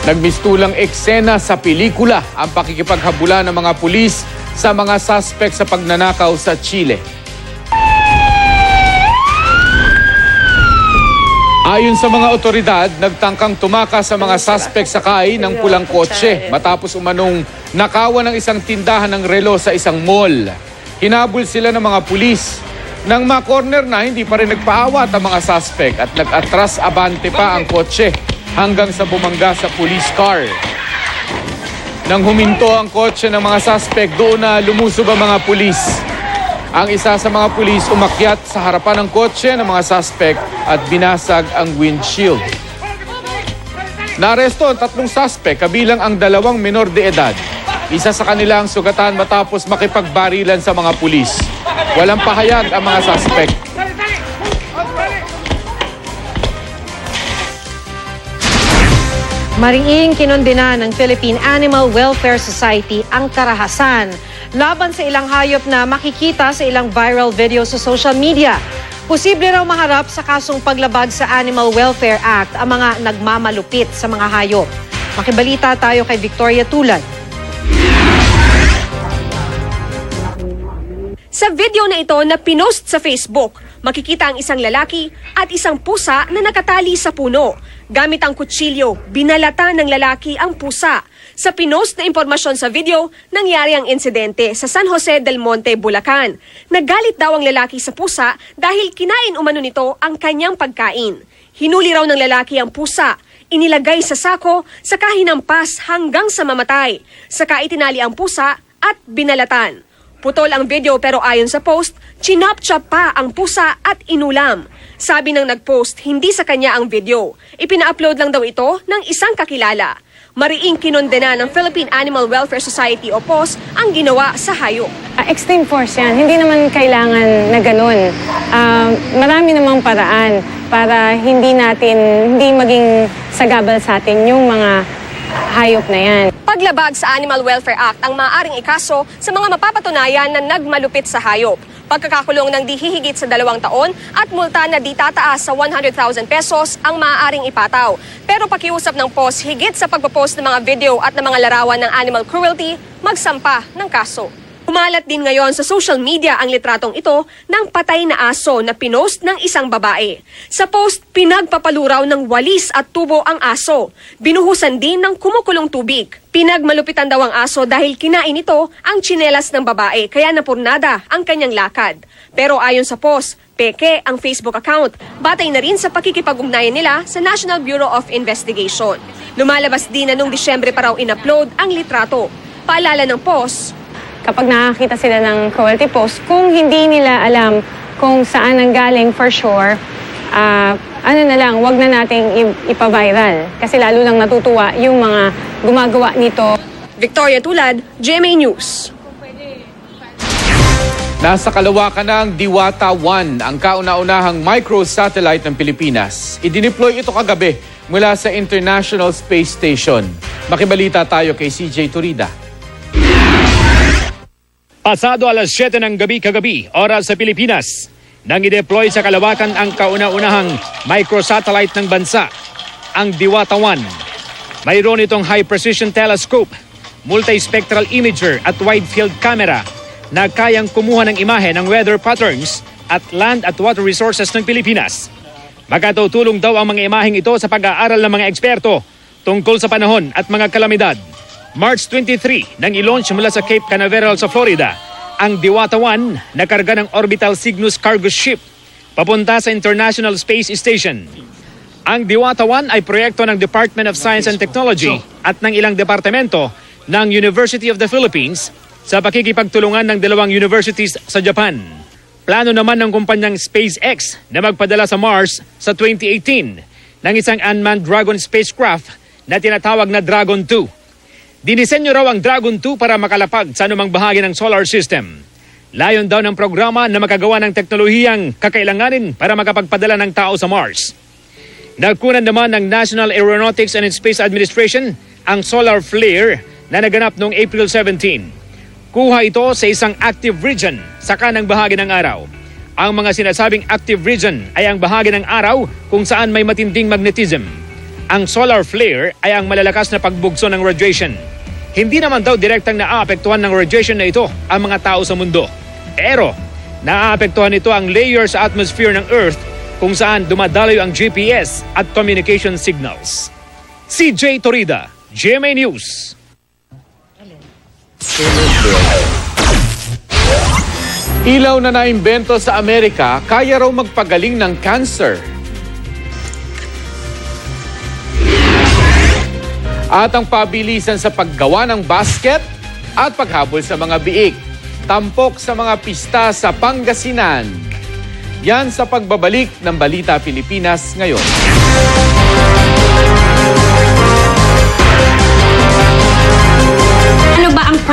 Nagmistulang eksena sa pelikula ang pakikipaghabula ng mga pulis sa mga suspect sa pagnanakaw sa Chile. Ayon sa mga otoridad, nagtangkang tumakas sa mga suspect sakay ng pulang kotse matapos umanong nakawan ng isang tindahan ng relo sa isang mall. Hinabol sila ng mga pulis. Nang ma-corner na, hindi pa rin nagpaawat ang mga suspect at nag-atras abante pa ang kotse hanggang sa bumangga sa police car. Nang huminto ang kotse ng mga suspect, doon na lumusob ang mga pulis. Ang isa sa mga pulis umakyat sa harapan ng kotse ng mga suspect at binasag ang windshield. Naaresto ang 3 suspect kabilang ang 2 menor de edad. Isa sa kanila ang sugatan matapos makipagbarilan sa mga pulis. Walang pahayag ang mga suspect. Mariing kinondena ng Philippine Animal Welfare Society ang karahasan laban sa ilang hayop na makikita sa ilang viral video sa social media. Posible raw maharap sa kasong paglabag sa Animal Welfare Act ang mga nagmamalupit sa mga hayop. Makibalita tayo kay Victoria Tulad. Sa video na ito na pinost sa Facebook, makikita ang isang lalaki at isang pusa na nakatali sa puno. Gamit ang kutsilyo, binalata ng lalaki ang pusa. Sa pinost na impormasyon sa video, nangyari ang insidente sa San Jose del Monte, Bulacan. Naggalit daw ang lalaki sa pusa dahil kinain umano nito ang kanyang pagkain. Hinuli raw ng lalaki ang pusa, inilagay sa sako, saka hinampas hanggang sa mamatay. Saka itinali ang pusa at binalatan. Putol ang video pero ayon sa post, chinop-chop pa ang pusa at inulam. Sabi ng nag-post, hindi sa kanya ang video. Ipina-upload lang daw ito ng isang kakilala. Mariing kinondena ng Philippine Animal Welfare Society o PAWS ang ginawa sa hayop. Extreme force yan. Hindi naman kailangan na ganun. Marami namang paraan para hindi maging sagabal sa atin yung mga hayop na yan. Paglabag sa Animal Welfare Act ang maaaring ikaso sa mga mapapatunayan na nagmalupit sa hayop. Pagkakakulong ng di hihigit sa 2 taon at multa na di tataas sa 100,000 pesos ang maaaring ipataw. Pero pakiusap ng PAWS higit sa pagpopost ng mga video at ng mga larawan ng animal cruelty, magsampa ng kaso. Umalat din ngayon sa social media ang litratong ito ng patay na aso na pinost ng isang babae. Sa post, pinagpapaluraw ng walis at tubo ang aso. Binuhusan din ng kumukulong tubig. Pinagmalupitan daw ang aso dahil kinain ito ang tsinelas ng babae kaya napurnada ang kanyang lakad. Pero ayon sa post, peke ang Facebook account. Batay na rin sa pakikipag-ugnayan nila sa National Bureau of Investigation. Lumalabas din na noong Disyembre pa raw in-upload ang litrato. Paalala ng post, Kapag nakakita sila ng cruelty post, kung hindi nila alam kung saan nanggaling for sure, wag na nating ipa-viral. Kasi lalo lang natutuwa yung mga gumagawa nito. Victoria Tulad, GMA News. Nasa kalawakan ng Diwata 1 ang kauna-unahang microsatellite ng Pilipinas. Idineploy ito kagabi mula sa International Space Station. Makibalita tayo kay CJ Turida. Pasado alas 7 ng gabi kagabi, oras sa Pilipinas, nang i-deploy sa kalawakan ang kauna-unahang microsatellite ng bansa, ang Diwata 1. Mayroon itong high-precision telescope, multispectral imager at wide-field camera na kayang kumuha ng imahe ng weather patterns at land at water resources ng Pilipinas. Magkatutulong daw ang mga imaheng ito sa pag-aaral ng mga eksperto tungkol sa panahon at mga kalamidad. March 23 nang i-launch mula sa Cape Canaveral sa Florida ang Diwata 1 na karga ng Orbital Cygnus cargo ship papunta sa International Space Station. Ang Diwata 1 ay proyekto ng Department of Science and Technology at ng ilang departamento ng University of the Philippines sa pakikipagtulungan ng 2 universities sa Japan. Plano naman ng kumpanyang SpaceX na magpadala sa Mars sa 2018 ng isang unmanned Dragon spacecraft na tinatawag na Dragon 2. Dinisenyo raw ang Dragon 2 para makalapag sa anumang bahagi ng solar system. Layon daw ng programa na makagawa ng teknolohiyang kakailanganin para makapagpadala ng tao sa Mars. Nagkunan naman ng National Aeronautics and Space Administration ang solar flare na naganap noong April 17. Kuha ito sa isang active region sa kanang bahagi ng araw. Ang mga sinasabing active region ay ang bahagi ng araw kung saan may matinding magnetism. Ang solar flare ay ang malalakas na pagbugso ng radiation. Hindi naman daw direktang naaapektuhan ng radiation na ito ang mga tao sa mundo. Pero, naaapektuhan ito ang layer sa atmosphere ng Earth kung saan dumadaloy ang GPS at communication signals. CJ Torida, GMA News. Ilaw na naimbento sa Amerika, kaya raw magpagaling ng cancer. At ang pabilisan sa paggawa ng basket at paghabol sa mga biik. Tampok sa mga pista sa Pangasinan. Yan sa pagbabalik ng Balita Pilipinas ngayon.